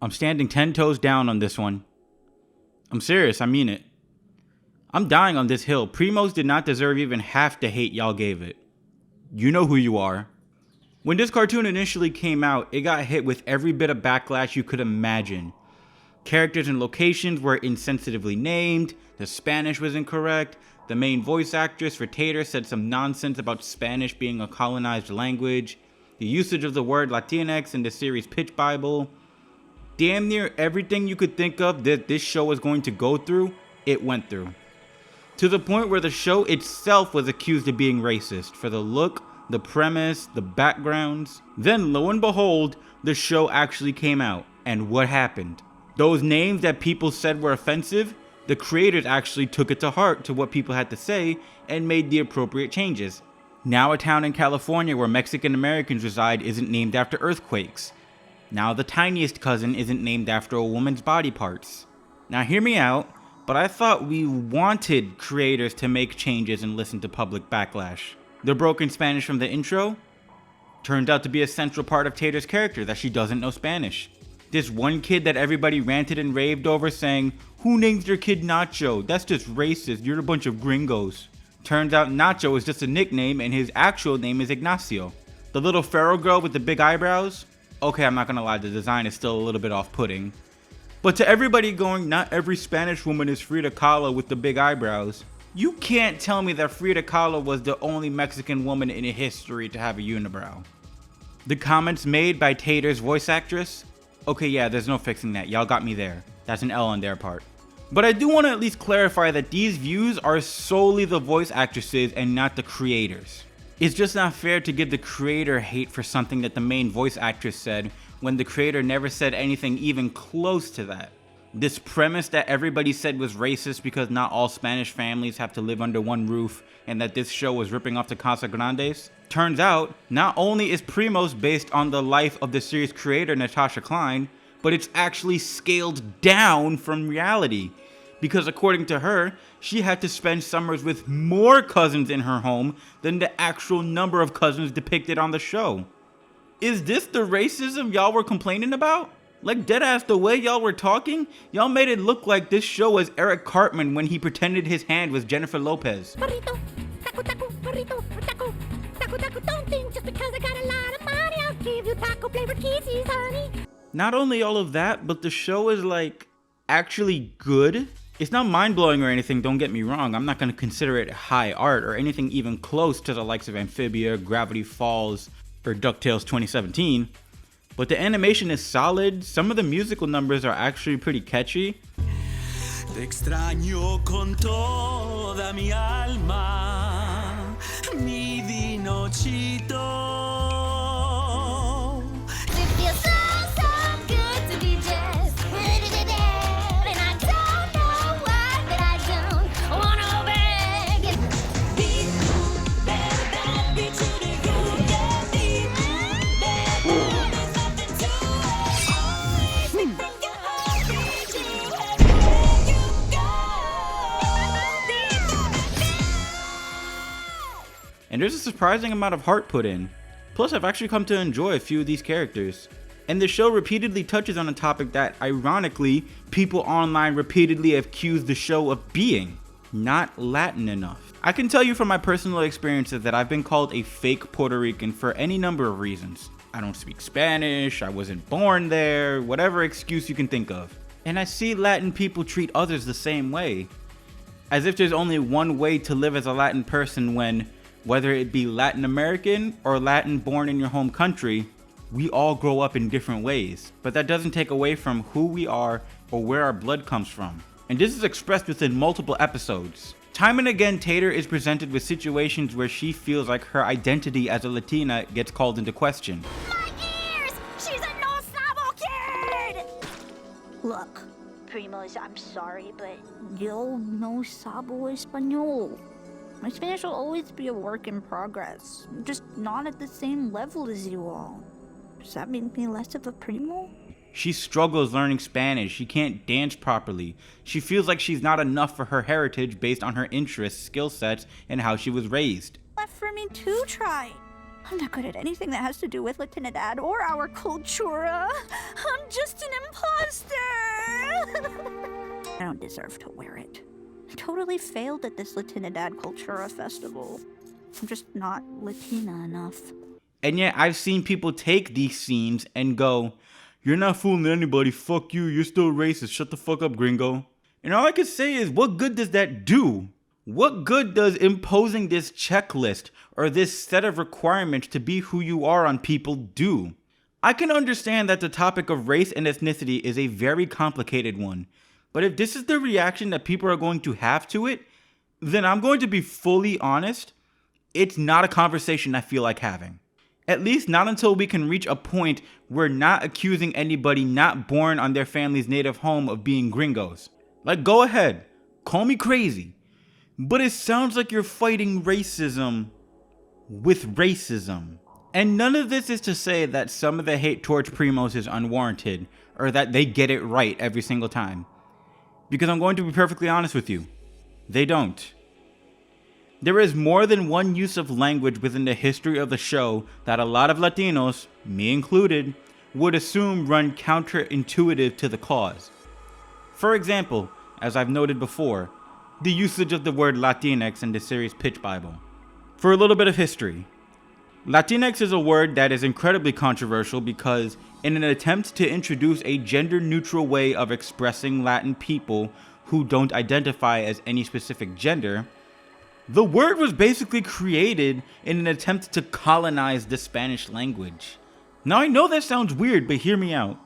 I'm standing 10 toes down on this one. I'm serious, I mean it. I'm dying on this hill. Primos did not deserve even half the hate y'all gave it. You know who you are. When this cartoon initially came out, it got hit with every bit of backlash you could imagine. Characters and locations were insensitively named, the Spanish was incorrect, the main voice actress for Tater said some nonsense about Spanish being a colonized language, the usage of the word Latinx in the series Pitch Bible. Damn near everything you could think of that this show was going to go through, it went through. To the point where the show itself was accused of being racist for the look, the premise, the backgrounds. Then, lo and behold, the show actually came out. And what happened? Those names that people said were offensive, the creators actually took it to heart to what people had to say and made the appropriate changes. Now a town in California where Mexican Americans reside isn't named after earthquakes. Now the tiniest cousin isn't named after a woman's body parts. Now hear me out, but I thought we wanted creators to make changes and listen to public backlash. The broken Spanish from the intro turned out to be a central part of Tater's character, that she doesn't know Spanish. This one kid that everybody ranted and raved over saying, "Who names your kid Nacho? That's just racist, you're a bunch of gringos." Turns out Nacho is just a nickname and his actual name is Ignacio. The little feral girl with the big eyebrows? Okay, I'm not gonna lie, the design is still a little bit off-putting. But to everybody going, not every Spanish woman is Frida Kahlo with the big eyebrows, you can't tell me that Frida Kahlo was the only Mexican woman in history to have a unibrow. The comments made by Tater's voice actress? Okay, yeah, there's no fixing that. Y'all got me there. That's an L on their part. But I do want to at least clarify that these views are solely the voice actresses and not the creators. It's just not fair to give the creator hate for something that the main voice actress said when the creator never said anything even close to that. This premise that everybody said was racist because not all Spanish families have to live under one roof and that this show was ripping off the Casa Grandes. Turns out, not only is Primos based on the life of the series creator Natasha Klein, but it's actually scaled down from reality. Because according to her, she had to spend summers with more cousins in her home than the actual number of cousins depicted on the show. Is this the racism y'all were complaining about? Like deadass, the way y'all were talking, y'all made it look like this show was Eric Cartman when he pretended his hand was Jennifer Lopez. Burrito, taco, taco, burrito, taco, taco, taco, don't think just because I got a lot of money, I'll give you taco flavored kisses, honey. Not only all of that, but the show is like actually good. It's not mind-blowing or anything, don't get me wrong. I'm not going to consider it high art or anything even close to the likes of Amphibia, Gravity Falls, or DuckTales 2017. But the animation is solid. Some of the musical numbers are actually pretty catchy. Te extraño con toda mi alma, mi Dinochito. It feels so good to be just and I don't know why, but I don't wanna beg. And there's a surprising amount of heart put in. Plus, I've actually come to enjoy a few of these characters. And the show repeatedly touches on a topic that, ironically, people online repeatedly accuse the show of being not Latin enough. I can tell you from my personal experiences that I've been called a fake Puerto Rican for any number of reasons. I don't speak Spanish, I wasn't born there, whatever excuse you can think of. And I see Latin people treat others the same way. As if there's only one way to live as a Latin person when, whether it be Latin American or Latin born in your home country, we all grow up in different ways. But that doesn't take away from who we are or where our blood comes from. And this is expressed within multiple episodes. Time and again, Tater is presented with situations where she feels like her identity as a Latina gets called into question. My ears! She's a no sabo kid! Look, Primos, I'm sorry, but yo no sabo español. My Spanish will always be a work in progress. I'm just not at the same level as you all. Does that make me less of a primo? She struggles learning Spanish, she can't dance properly. She feels like she's not enough for her heritage based on her interests, skill sets, and how she was raised. Left for me to try. I'm not good at anything that has to do with Latinidad or our cultura. I'm just an imposter. I don't deserve to wear it. I totally failed at this Latinidad Cultura festival. I'm just not Latina enough. And yet I've seen people take these scenes and go, "You're not fooling anybody, fuck you, you're still racist, shut the fuck up, gringo." And all I can say is, what good does that do? What good does imposing this checklist or this set of requirements to be who you are on people do? I can understand that the topic of race and ethnicity is a very complicated one, but if this is the reaction that people are going to have to it, then I'm going to be fully honest, it's not a conversation I feel like having. At least not until we can reach a point where not accusing anybody not born on their family's native home of being gringos. Like, go ahead, call me crazy, but it sounds like you're fighting racism with racism. And none of this is to say that some of the hate towards Primos is unwarranted, or that they get it right every single time. Because I'm going to be perfectly honest with you, they don't. There is more than one use of language within the history of the show that a lot of Latinos, me included, would assume run counterintuitive to the cause. For example, as I've noted before, the usage of the word Latinx in the series Pitch Bible. For a little bit of history, Latinx is a word that is incredibly controversial because, in an attempt to introduce a gender-neutral way of expressing Latin people who don't identify as any specific gender, the word was basically created in an attempt to colonize the Spanish language. Now I know that sounds weird, but hear me out.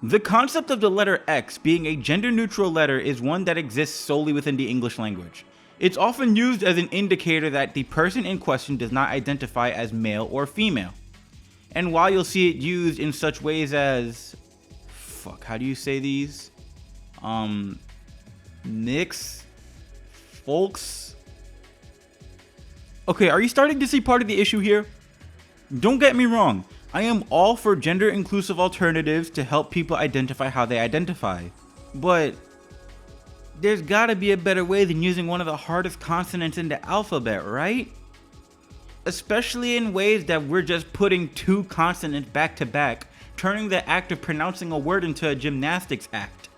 The concept of the letter X being a gender-neutral letter is one that exists solely within the English language. It's often used as an indicator that the person in question does not identify as male or female. And while you'll see it used in such ways as... how do you say these? Nicks? Folks? Okay, are you starting to see part of the issue here? Don't get me wrong, I am all for gender-inclusive alternatives to help people identify how they identify. But there's gotta be a better way than using one of the hardest consonants in the alphabet, right? Especially in ways that we're just putting two consonants back to back, turning the act of pronouncing a word into a gymnastics act.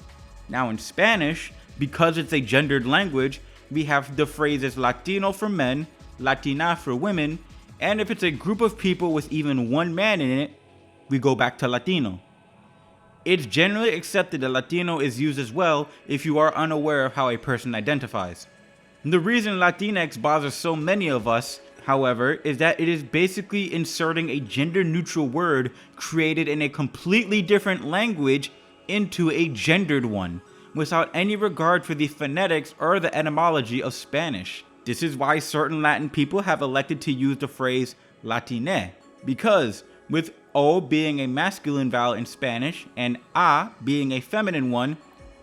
Now in Spanish, because it's a gendered language, we have the phrases Latino for men, Latina for women, and if it's a group of people with even one man in it, we go back to Latino. It's generally accepted that Latino is used as well if you are unaware of how a person identifies. The reason Latinx bothers so many of us, however, is that it is basically inserting a gender-neutral word created in a completely different language into a gendered one, without any regard for the phonetics or the etymology of Spanish. This is why certain Latin people have elected to use the phrase Latine, because with O being a masculine vowel in Spanish and A being a feminine one,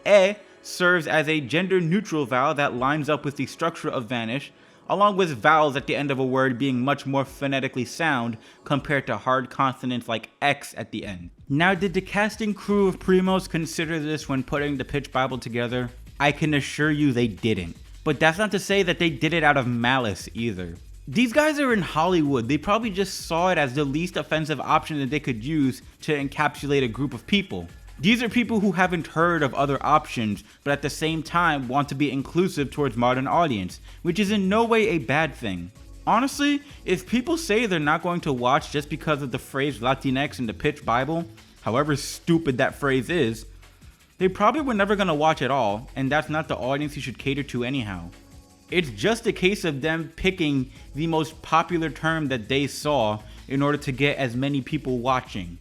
E serves as a gender-neutral vowel that lines up with the structure of Spanish, along with vowels at the end of a word being much more phonetically sound compared to hard consonants like X at the end. Now, did the casting crew of Primos consider this when putting the Pitch Bible together? I can assure you they didn't. But that's not to say that they did it out of malice either. These guys are in Hollywood. They probably just saw it as the least offensive option that they could use to encapsulate a group of people. These are people who haven't heard of other options, but at the same time want to be inclusive towards modern audience, which is in no way a bad thing. Honestly, if people say they're not going to watch just because of the phrase Latinx in the Pitch Bible, however stupid that phrase is, they probably were never going to watch at all, and that's not the audience you should cater to anyhow. It's just a case of them picking the most popular term that they saw in order to get as many people watching.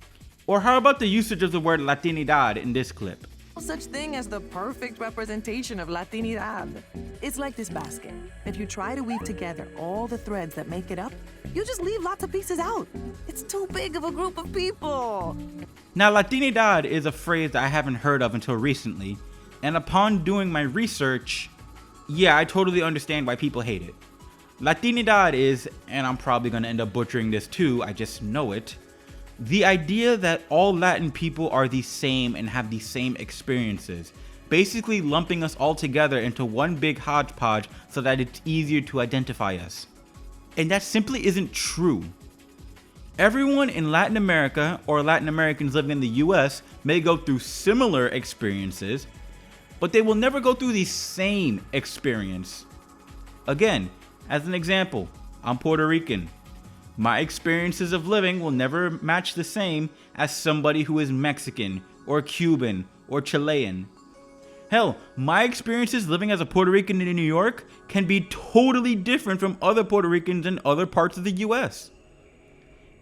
Or how about the usage of the word Latinidad in this clip? No such thing as the perfect representation of Latinidad. It's like this basket. If you try to weave together all the threads that make it up, you just leave lots of pieces out. It's too big of a group of people. Now, Latinidad is a phrase that I haven't heard of until recently, and upon doing my research, yeah, I totally understand why people hate it. Latinidad is, and I'm probably going to end up butchering this too, I just know it, the idea that all Latin people are the same and have the same experiences, basically lumping us all together into one big hodgepodge so that it's easier to identify us. And that simply isn't true. Everyone in Latin America or Latin Americans living in the US may go through similar experiences, but they will never go through the same experience. Again, as an example, I'm Puerto Rican. My experiences of living will never match the same as somebody who is Mexican or Cuban or Chilean. Hell, my experiences living as a Puerto Rican in New York can be totally different from other Puerto Ricans in other parts of the US.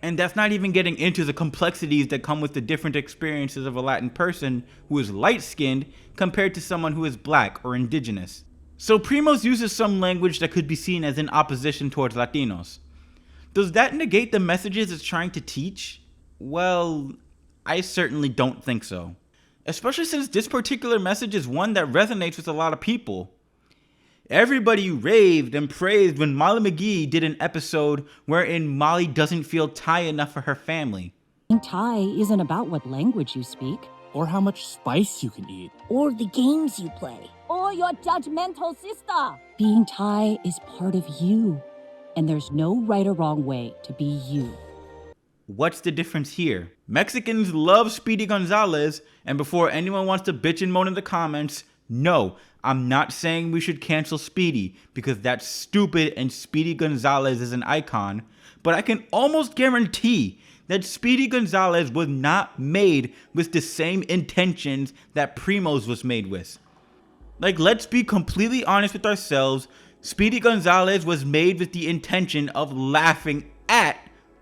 And that's not even getting into the complexities that come with the different experiences of a Latin person who is light-skinned compared to someone who is black or indigenous. So Primos uses some language that could be seen as in opposition towards Latinos. Does that negate the messages it's trying to teach? Well, I certainly don't think so. Especially since this particular message is one that resonates with a lot of people. Everybody raved and praised when Molly McGee did an episode wherein Molly doesn't feel Thai enough for her family. Being Thai isn't about what language you speak. Or how much spice you can eat. Or the games you play. Or your judgmental sister. Being Thai is part of you, and there's no right or wrong way to be you. What's the difference here? Mexicans love Speedy Gonzalez, and before anyone wants to bitch and moan in the comments, no, I'm not saying we should cancel Speedy, because that's stupid and Speedy Gonzalez is an icon, but I can almost guarantee that Speedy Gonzalez was not made with the same intentions that Primos was made with. Like, let's be completely honest with ourselves, Speedy Gonzalez was made with the intention of laughing at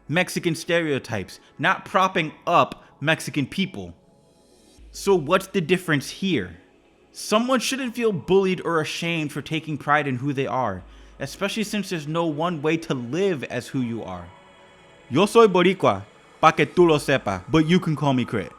Mexican stereotypes, not propping up Mexican people. So what's the difference here? Someone shouldn't feel bullied or ashamed for taking pride in who they are, especially since there's no one way to live as who you are. Yo soy Boricua, pa que tú lo sepa, but you can call me Crit.